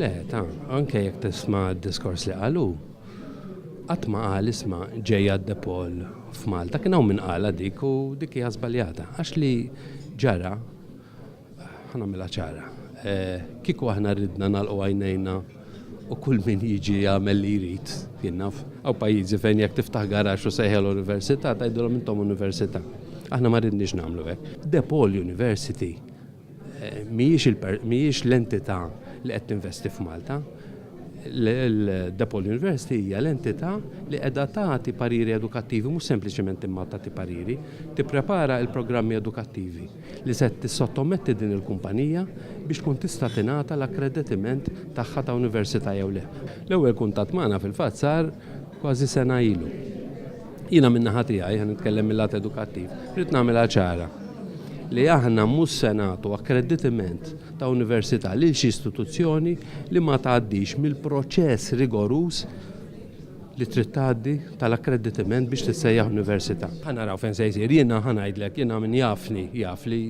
Le, anke jekk tisma' d-diskors li qalu, qatt ma qal isma' ġejja d-Depol f'Malta, kien hawn min qala dik u dik hija żbaljata. Għax li ġara, ħanamilha ċara. Kieku aħna ridna nagħlqu għajnejna u kull min jiġi jagħmel li jrid, jien naf. Hawn pajjiżi fejn jekk tiftaħ garax u sejħel l-università tgħidulhom intom università. Aħna ma ridniex nagħmlu hekk. DePaul University mhijiex l-entità li qed tinvesti f'Malta. DePaul University hija l-entità li qiegħda tagħti pariri edukattivi, mhux sempliċement imma tagħti pariri, tipprepara l-programmi edukattivi li se tissottometti din il-kumpanija biex tkun tista' tingħata l-akkreditiment tagħha ta' università jew le. L-ewwel kuntatt magħna fil-fatt sar kważi sena ilu. Jiena min-naħa tiegħi ħa nitkellem mill-lat edukattiv, rid nagħmilha ċara li aħna mhux se nagħtu akkreditiment ta' università lil xi istituzzjoni li ma tgħaddix mill-proċess rigorus li trid tgħaddi tal-akkreditiment biex tissejjaħ università. Ħanaraw fejn se jsir, jiena ħanajdlek jiena min jaf li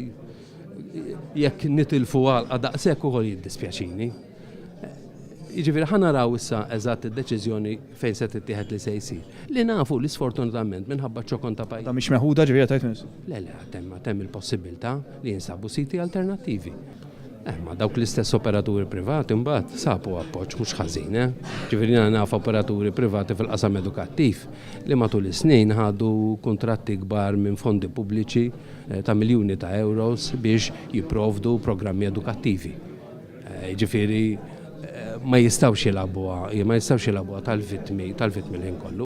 jekk nitilfu għalqa daqshekk ukoll jiddispjaċini. Jiġifieri ħanaraw issa eżatt id-deċiżjoni fejn se tittieħed li se jsir. Li nafu li sfortunatament minħabba ċokon ta' pajjiż. Ta' mhix meħuda ġifieri tajt nies. Le, temm il-possibilità li jinsabu siti alternattivi. Ma dawk l-istess operaturi privati mbagħad sabu appoġġ mhux ħażin, Ġifieri naf operaturi privati fil-qasam edukattiv li matul is-snin ħadu kuntratti kbar minn fondi pubbliċi ta' miljuni ta' euros biex jipprovdu programmi edukattivi. Ġifieri ma jistgħux jilagħbuha tal-vittmi l-ħin kollu.